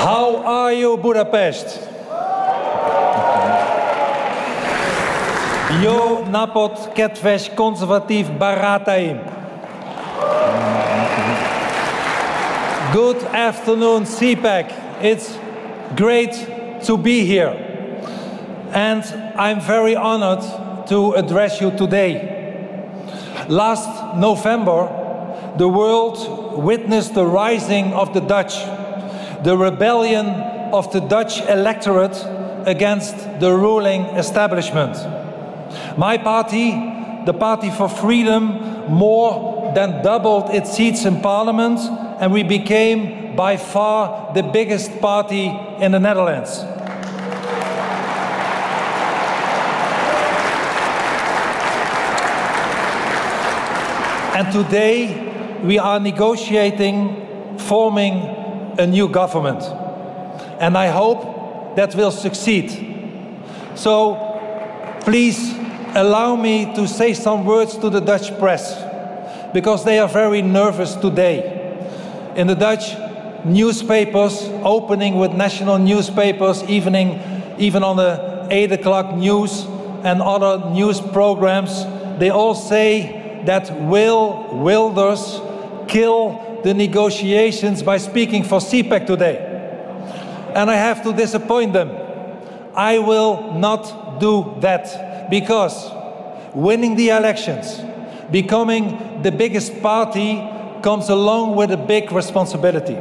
How are you, Budapest? Jó napot, kedves konzervatív barátaim! Good afternoon, CPAC. It's great to be here. And I'm very honored to address you today. Last November, the world witnessed the rising of the Dutch, the rebellion of the Dutch electorate against the ruling establishment. My party, the Party for Freedom, more than doubled its seats in parliament, and we became by far the biggest party in the Netherlands. And today we are negotiating, forming a new government. And I hope that will succeed. So please allow me to say some words to the Dutch press, because they are very nervous today. In the Dutch newspapers, opening with national newspapers, even on the 8 o'clock news and other news programs, they all say that Wilders kill the negotiations by speaking for CPAC today. And I have to disappoint them. I will not do that, because winning the elections, becoming the biggest party, comes along with a big responsibility.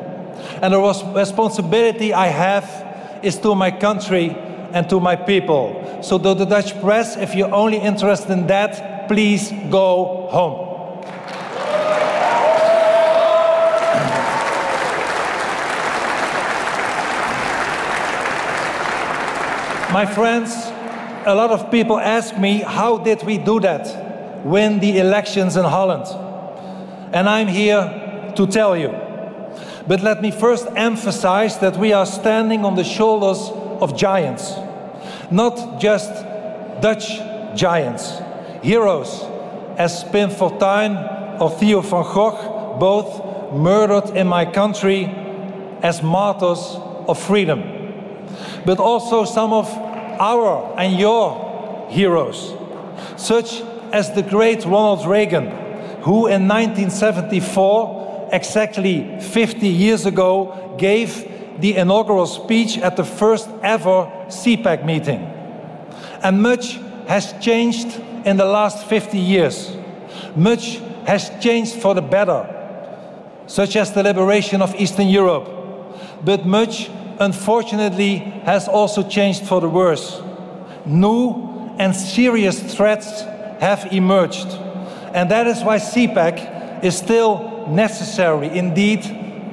And the responsibility I have is to my country and to my people. So to the Dutch press, if you're only interested in that, please go home. My friends, a lot of people ask me, how did we do that? Win the elections in Holland? And I'm here to tell you. But let me first emphasize that we are standing on the shoulders of giants. Not just Dutch giants. Heroes as Pim Fortuyn or Theo van Gogh, both murdered in my country as martyrs of freedom. But also some of our and your heroes, such as the great Ronald Reagan, who in 1974, exactly 50 years ago, gave the inaugural speech at the first ever CPAC meeting. And much has changed in the last 50 years. Much has changed for the better, such as the liberation of Eastern Europe. But much, unfortunately, has also changed for the worse. New and serious threats have emerged. And that is why CPAC is still necessary. Indeed,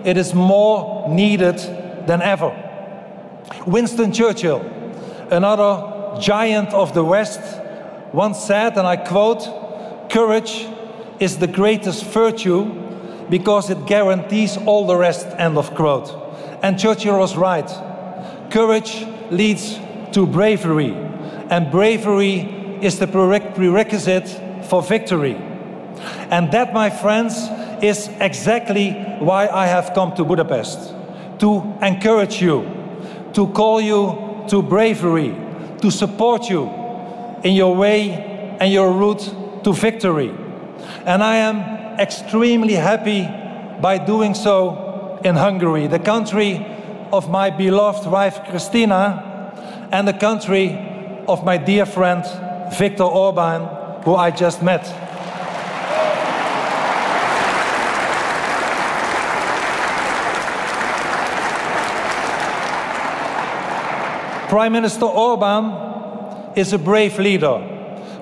it is more needed than ever. Winston Churchill, another giant of the West, once said, and I quote, "Courage is the greatest virtue because it guarantees all the rest," end of quote. And Churchill was right. Courage leads to bravery, and bravery is the prerequisite for victory. And that, my friends, is exactly why I have come to Budapest. To encourage you, to call you to bravery, to support you in your way and your route to victory. And I am extremely happy by doing so in Hungary, the country of my beloved wife Christina, and the country of my dear friend Viktor Orban, who I just met. Prime Minister Orban is a brave leader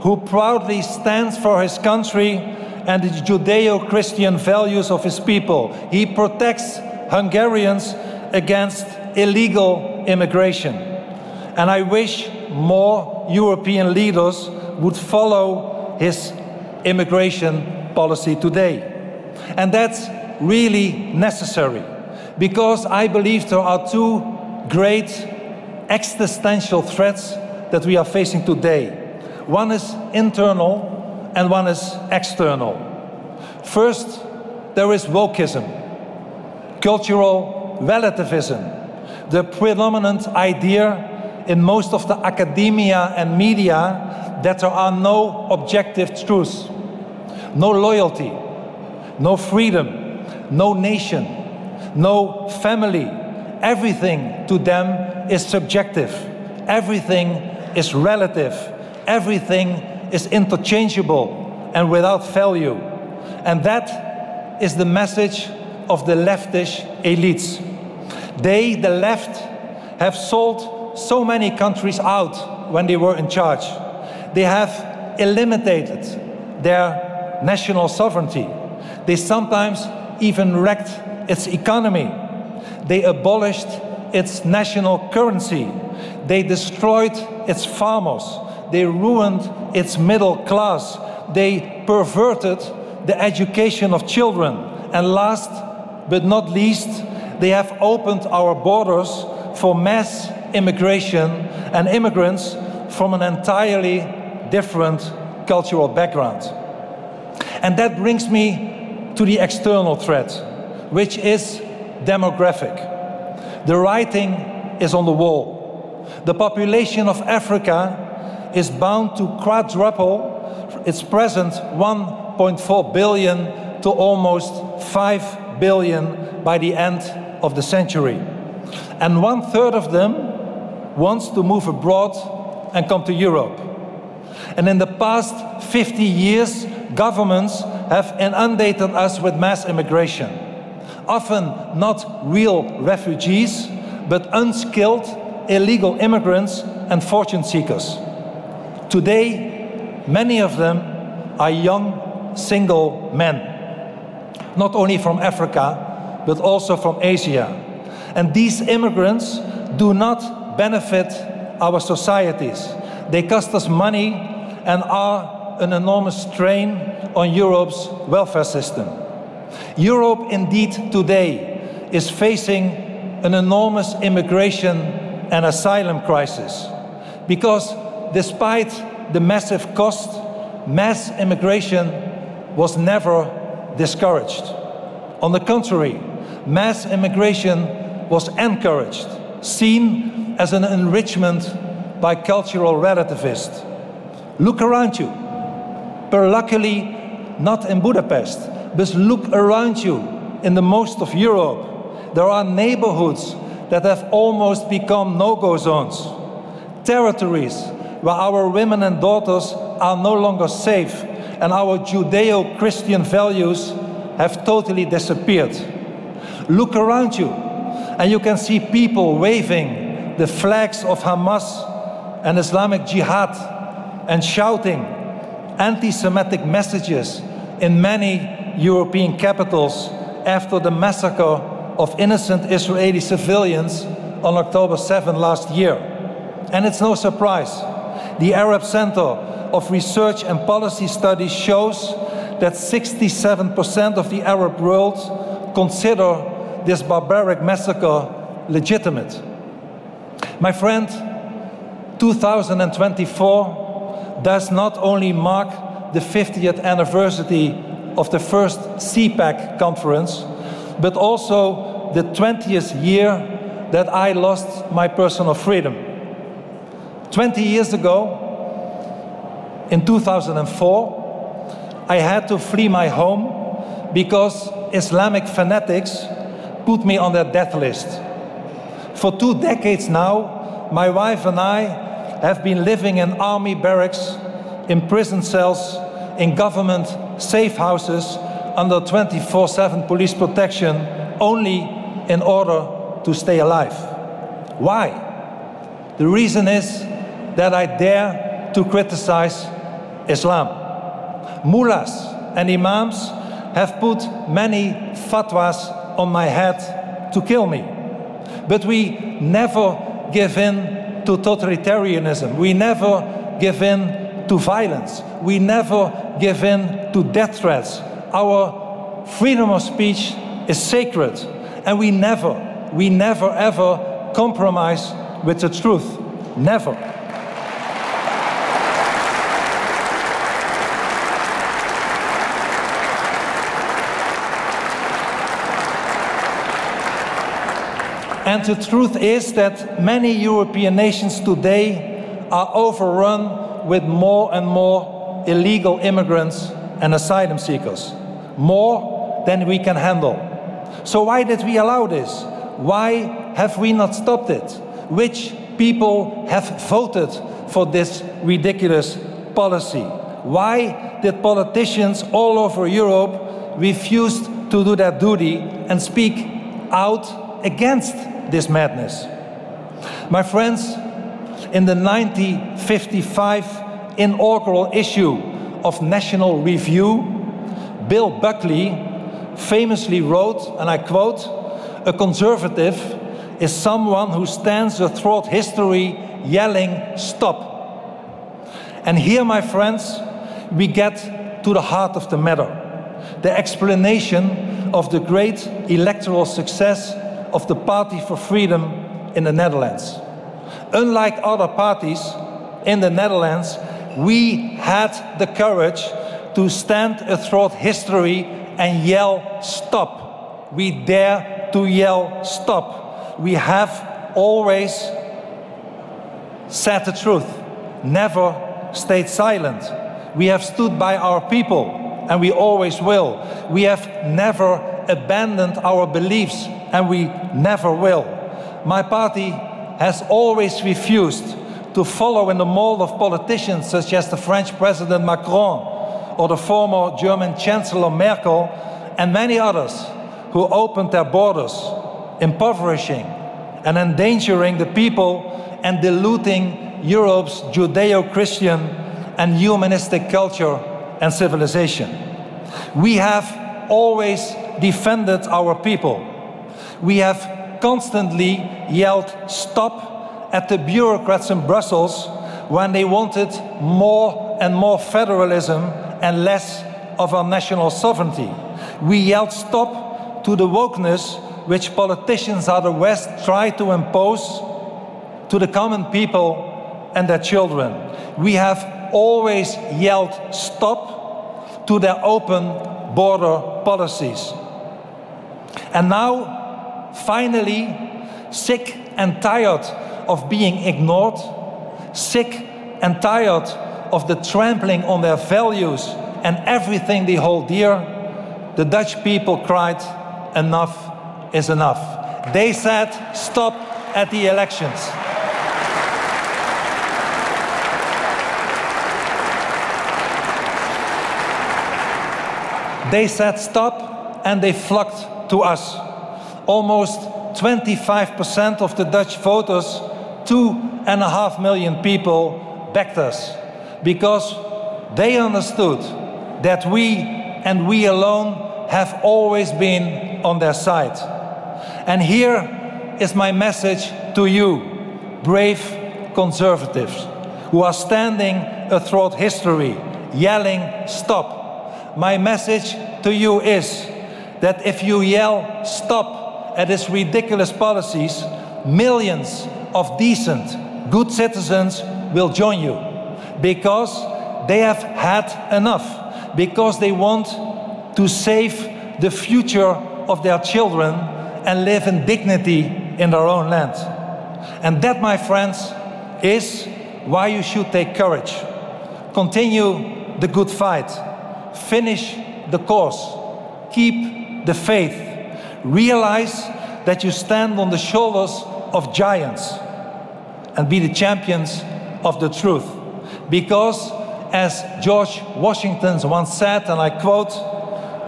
who proudly stands for his country and the Judeo-Christian values of his people. He protects Hungarians against illegal immigration. And I wish more European leaders would follow his immigration policy today. And that's really necessary, because I believe there are two great existential threats that we are facing today. One is internal and one is external. First, there is wokeism, cultural relativism, The predominant idea in most of the academia and media that there are no objective truths, no loyalty, no freedom, no nation, no family. Everything to them is subjective. Everything is relative. Everything is interchangeable and without value. And that is the message of the leftish elites. They, the left, have sold so many countries out when they were in charge. They have eliminated their national sovereignty. They sometimes even wrecked its economy. They abolished its national currency. They destroyed its farmers. They ruined its middle class. They perverted the education of children. And last but not least, they have opened our borders for mass immigration and immigrants from an entirely different cultural background. And that brings me to the external threat, which is demographic. The writing is on the wall. The population of Africa is bound to quadruple its present 1.4 billion to almost 5 billion by the end of the century. And 1/3 of them wants to move abroad and come to Europe. And in the past 50 years, governments have inundated us with mass immigration. Often not real refugees, but unskilled, illegal immigrants and fortune seekers. Today, many of them are young, single men, not only from Africa, but also from Asia. And these immigrants do not benefit our societies. They cost us money and are an enormous strain on Europe's welfare system. Europe, indeed, today is facing an enormous immigration and asylum crisis, because despite the massive cost, mass immigration was never discouraged. On the contrary, mass immigration was encouraged, seen as an enrichment by cultural relativists. Look around you. But luckily, not in Budapest, but look around you in the most of Europe. There are neighborhoods that have almost become no-go zones. Territories where our women and daughters are no longer safe, and our Judeo-Christian values have totally disappeared. Look around you, and you can see people waving the flags of Hamas and Islamic Jihad and shouting anti-Semitic messages in many European capitals after the massacre of innocent Israeli civilians on October 7 last year. And it's no surprise. The Arab Center of Research and Policy Studies shows that 67% of the Arab world consider this barbaric massacre legitimate. My friend, 2024 does not only mark the 50th anniversary of the first CPAC conference, but also the 20th year that I lost my personal freedom. 20 years ago, in 2004, I had to flee my home because Islamic fanatics put me on their death list. For 2 decades now, my wife and I have been living in army barracks, in prison cells, in government safe houses, under 24/7 police protection, only in order to stay alive. Why? The reason is that I dare to criticize Islam. Mullahs and imams have put many fatwas on my head to kill me. But we never give in to totalitarianism. We never give in to violence. We never give in to death threats. Our freedom of speech is sacred, and we never ever compromise with the truth. Never. And the truth is that many European nations today are overrun with more and more illegal immigrants and asylum seekers. More than we can handle. So why did we allow this? Why have we not stopped it? Which people have voted for this ridiculous policy? Why did politicians all over Europe refuse to do their duty and speak out against this madness? My friends, in the 1955 inaugural issue of National Review, Bill Buckley famously wrote, and I quote, "A conservative is someone who stands throughout history yelling, 'Stop!'" And here, my friends, we get to the heart of the matter. The explanation of the great electoral success of the Party for Freedom in the Netherlands. Unlike other parties in the Netherlands, we had the courage to stand throughout history and yell, "Stop!" We dare to yell, "Stop!" We have always said the truth, never stayed silent. We have stood by our people, and we always will. We have never abandoned our beliefs, and we never will. My party has always refused to follow in the mold of politicians such as the French President Macron or the former German Chancellor Merkel and many others who opened their borders, impoverishing and endangering the people and diluting Europe's Judeo-Christian and humanistic culture and civilization. We have always defended our people. We have constantly yelled "Stop!" at the bureaucrats in Brussels when they wanted more and more federalism and less of our national sovereignty. We yelled "Stop!" to the wokeness which politicians out of the West try to impose to the common people and their children. We have always yelled "Stop!" to their open border policies. And now, finally, sick and tired of being ignored, sick and tired of the trampling on their values and everything they hold dear, the Dutch people cried, "Enough is enough." They said "Stop!" at the elections. They said "Stop!" and they flocked to us. Almost 25% of the Dutch voters, 2.5 million people, backed us because they understood that we and we alone have always been on their side. And here is my message to you, brave conservatives who are standing throughout history, yelling "Stop!" My message to you is that if you yell "Stop!" at these ridiculous policies, millions of decent, good citizens will join you because they have had enough, because they want to save the future of their children and live in dignity in their own land. And that, my friends, is why you should take courage. Continue the good fight. Finish the course. Keep the faith. Realize that you stand on the shoulders of giants and be the champions of the truth. Because, as George Washington once said, and I quote,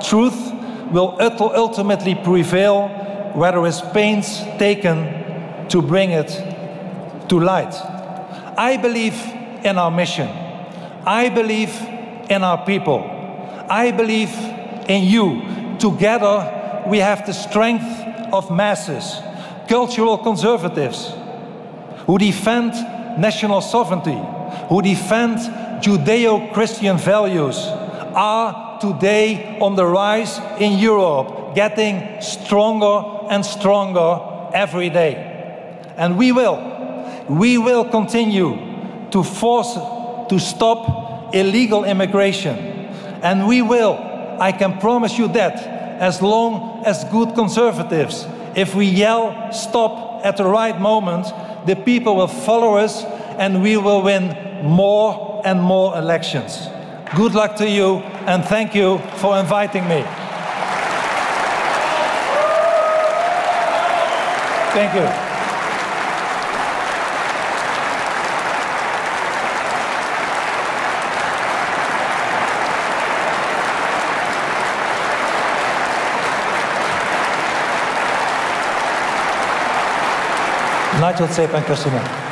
"Truth will ultimately prevail where there is pains taken to bring it to light." I believe in our mission. I believe in our people. I believe in you. Together we have the strength of masses, cultural conservatives who defend national sovereignty, who defend Judeo-Christian values, are today on the rise in Europe, getting stronger and stronger every day. And we will continue to force to stop illegal immigration. And we will, I can promise you that, as long as good conservatives, if we yell "Stop!" at the right moment, the people will follow us and we will win more and more elections. Good luck to you and thank you for inviting me. Thank you. Nagyon szépen köszönöm.